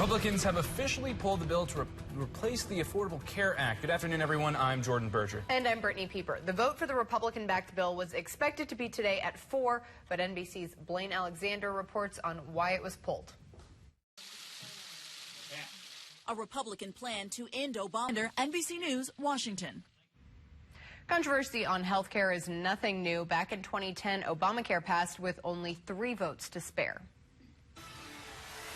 Republicans have officially pulled the bill to replace the Affordable Care Act. Good afternoon, everyone. I'm Jordan Berger. And I'm Brittany Pieper. The vote for the Republican-backed bill was expected to be today at 4, but NBC's Blaine Alexander reports on why it was pulled. A Republican plan to end Obamacare. NBC News, Washington. Controversy on health care is nothing new. Back in 2010, Obamacare passed with only 3 votes to spare.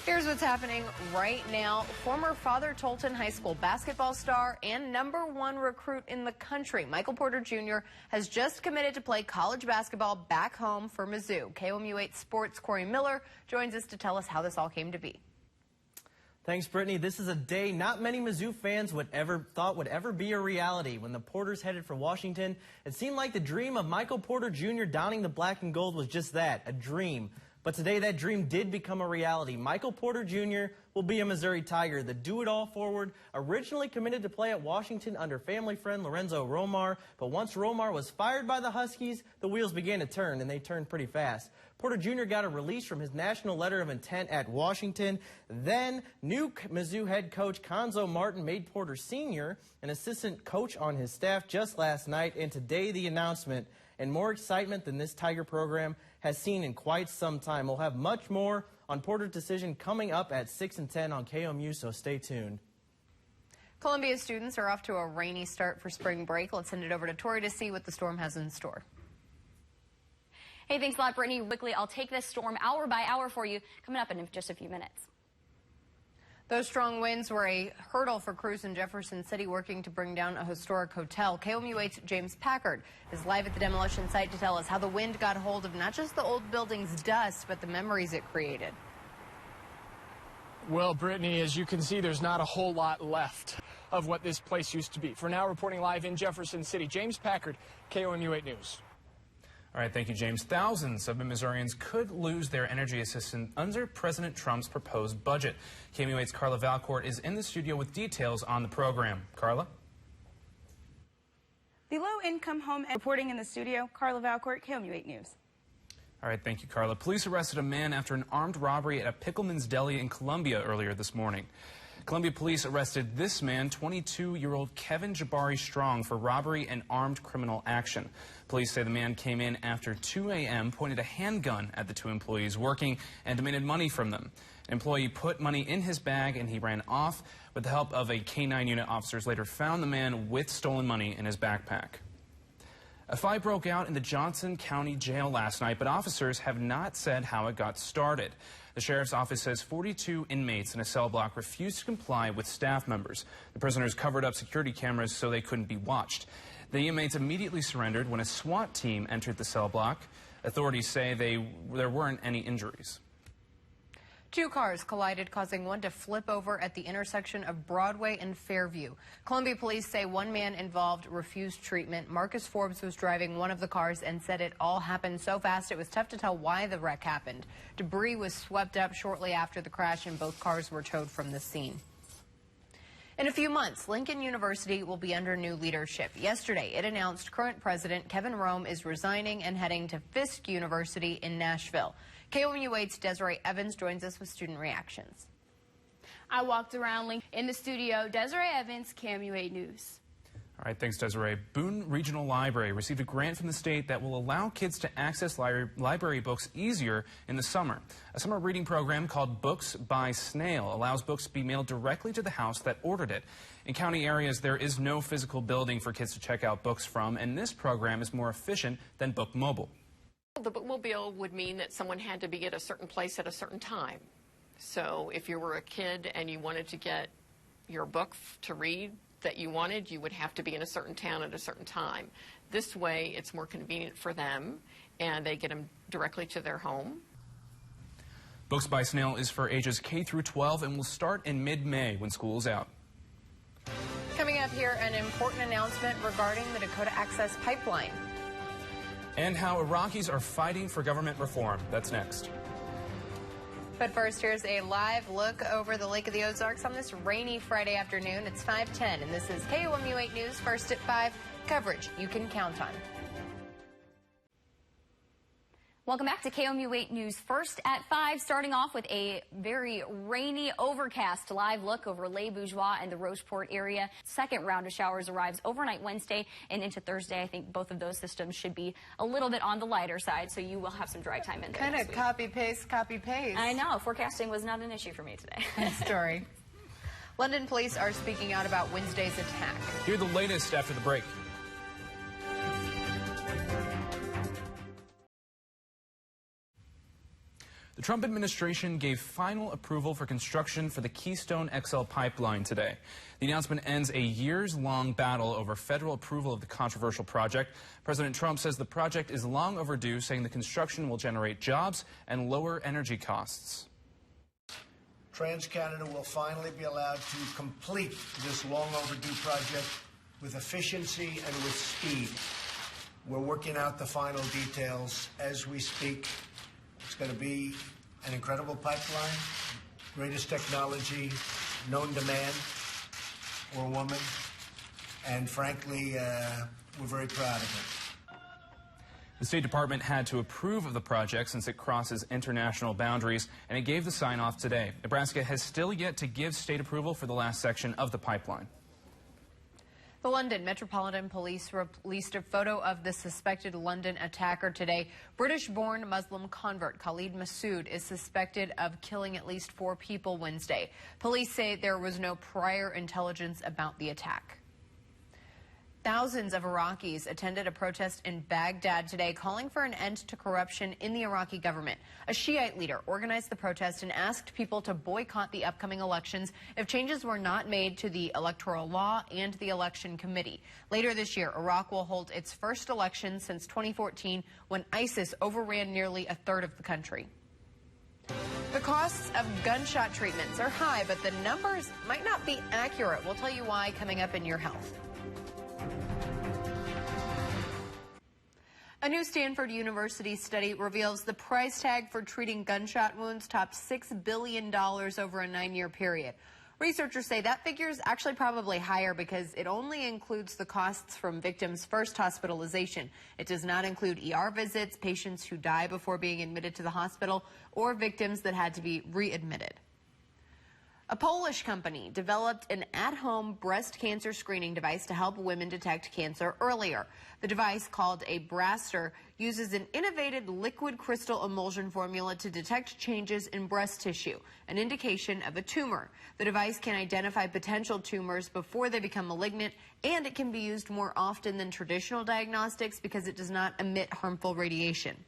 Here's what's happening right now. Former Father Tolton High School basketball star and #1 recruit in the country, Michael Porter Jr., has just committed to play college basketball back home for Mizzou. KOMU8 Sports' Corey Miller joins us to tell us how this all came to be. Thanks, Brittany. This is a day not many Mizzou fans would ever be a reality. When the Porters headed for Washington, it seemed like the dream of Michael Porter Jr. donning the black and gold was just that, a dream. But today that dream did become a reality. Michael Porter Jr. will be a Missouri Tiger. The do-it-all forward originally committed to play at Washington under family friend Lorenzo Romar, but once Romar was fired by the Huskies, the wheels began to turn, and they turned pretty fast. Porter Jr. got a release from his national letter of intent at Washington. Then, new Mizzou head coach Cuonzo Martin made Porter Sr. an assistant coach on his staff just last night, and today the announcement. And more excitement than this Tiger program has seen in quite some time. We'll have much more on Porter's decision coming up at 6 and 10 on KOMU, so stay tuned. Columbia students are off to a rainy start for spring break. Let's send it over to Tori to see what the storm has in store. Hey, thanks a lot, Brittany. Quickly, I'll take this storm hour by hour for you, coming up in just a few minutes. Those strong winds were a hurdle for crews in Jefferson City working to bring down a historic hotel. KOMU8's James Packard is live at the demolition site to tell us how the wind got hold of not just the old building's dust, but the memories it created. Well, Brittany, as you can see, there's not a whole lot left of what this place used to be. For now, reporting live in Jefferson City, James Packard, KOMU8 News. All right, thank you, James. Thousands of Missourians could lose their energy assistance under President Trump's proposed budget. KOMU8's Carla Valcourt is in the studio with details on the program. Carla? The low-income home reporting in the studio, Carla Valcourt, KOMU8 News. All right, thank you, Carla. Police arrested a man after an armed robbery at a Pickleman's Deli in Columbia earlier this morning. Columbia police arrested this man, 22-year-old Kevin Jabari Strong, for robbery and armed criminal action. Police say the man came in after 2 a.m., pointed a handgun at the 2 employees working, and demanded money from them. An employee put money in his bag, and he ran off. With the help of a K-9 unit, officers later found the man with stolen money in his backpack. A fight broke out in the Johnson County Jail last night, but officers have not said how it got started. The sheriff's office says 42 inmates in a cell block refused to comply with staff members. The prisoners covered up security cameras so they couldn't be watched. The inmates immediately surrendered when a SWAT team entered the cell block. Authorities say there weren't any injuries. 2 cars collided, causing one to flip over at the intersection of Broadway and Fairview. Columbia police say 1 man involved refused treatment. Marcus Forbes was driving one of the cars and said it all happened so fast it was tough to tell why the wreck happened. Debris was swept up shortly after the crash and both cars were towed from the scene. In a few months, Lincoln University will be under new leadership. Yesterday, it announced current president Kevin Rome is resigning and heading to Fisk University in Nashville. KOMU8's Desiree Evans joins us with student reactions. I walked around Lincoln in the studio. Desiree Evans, KOMU8 News. All right, thanks, Desiree. Boone Regional Library received a grant from the state that will allow kids to access library books easier in the summer. A summer reading program called Books by Snail allows books to be mailed directly to the house that ordered it. In county areas, there is no physical building for kids to check out books from, and this program is more efficient than Book Mobile. The bookmobile would mean that someone had to be at a certain place at a certain time. So if you were a kid and you wanted to get your book to read that you wanted, you would have to be in a certain town at a certain time. This way, it's more convenient for them, and they get them directly to their home. Books by Snail is for ages K through 12 and will start in mid-May when school is out. Coming up here, an important announcement regarding the Dakota Access Pipeline. And how Iraqis are fighting for government reform. That's next. But first, here's a live look over the Lake of the Ozarks on this rainy Friday afternoon. It's 5:10, and this is KOMU8 News, first at 5, coverage you can count on. Welcome back to KOMU 8 News. First at 5, starting off with a very rainy, overcast live look over Les Bourgeois and the Rocheport area. Second round of showers arrives overnight Wednesday and into Thursday. I think both of those systems should be a little bit on the lighter side, so you will have some dry time in there. Kind of copy-paste, copy-paste. I know. Forecasting was not an issue for me today. Good story. London police are speaking out about Wednesday's attack. Hear the latest after the break. The Trump administration gave final approval for construction for the Keystone XL pipeline today. The announcement ends a years-long battle over federal approval of the controversial project. President Trump says the project is long overdue, saying the construction will generate jobs and lower energy costs. TransCanada will finally be allowed to complete this long overdue project with efficiency and with speed. We're working out the final details as we speak. It's going to be an incredible pipeline, greatest technology, known to man or woman, and frankly, we're very proud of it. The State Department had to approve of the project since it crosses international boundaries, and it gave the sign-off today. Nebraska has still yet to give state approval for the last section of the pipeline. The London Metropolitan Police released a photo of the suspected London attacker today. British-born Muslim convert Khalid Massoud is suspected of killing at least 4 people Wednesday. Police say there was no prior intelligence about the attack. Thousands of Iraqis attended a protest in Baghdad today calling for an end to corruption in the Iraqi government. A Shiite leader organized the protest and asked people to boycott the upcoming elections if changes were not made to the electoral law and the election committee. Later this year, Iraq will hold its first election since 2014 when ISIS overran nearly a third of the country. The costs of gunshot treatments are high, but the numbers might not be accurate. We'll tell you why coming up in Your Health. A new Stanford University study reveals the price tag for treating gunshot wounds topped $6 billion over a 9-year period. Researchers say that figure is actually probably higher because it only includes the costs from victims' first hospitalization. It does not include ER visits, patients who die before being admitted to the hospital, or victims that had to be readmitted. A Polish company developed an at-home breast cancer screening device to help women detect cancer earlier. The device, called a Braster, uses an innovative liquid crystal emulsion formula to detect changes in breast tissue, an indication of a tumor. The device can identify potential tumors before they become malignant, and it can be used more often than traditional diagnostics because it does not emit harmful radiation.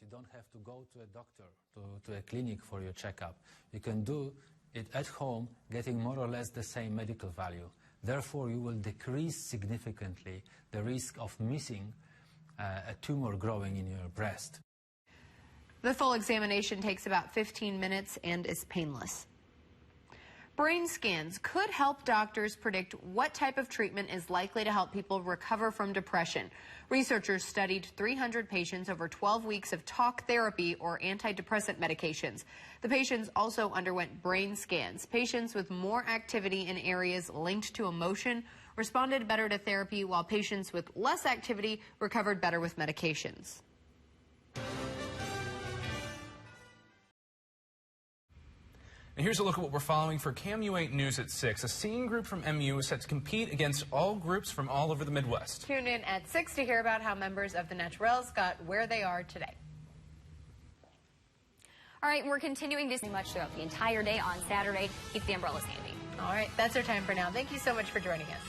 You don't have to go to a doctor, to a clinic for your checkup. You can do it at home, getting more or less the same medical value. Therefore, you will decrease significantly the risk of missing a tumor growing in your breast. The full examination takes about 15 minutes and is painless. Brain scans could help doctors predict what type of treatment is likely to help people recover from depression. Researchers studied 300 patients over 12 weeks of talk therapy or antidepressant medications. The patients also underwent brain scans. Patients with more activity in areas linked to emotion responded better to therapy, while patients with less activity recovered better with medications. And here's a look at what we're following for KOMU 8 News at 6. A singing group from MU is set to compete against all groups from all over the Midwest. Tune in at 6 to hear about how members of the Naturels got where they are today. All right, we're continuing this pretty much throughout the entire day on Saturday. Keep the umbrellas handy. All right, that's our time for now. Thank you so much for joining us.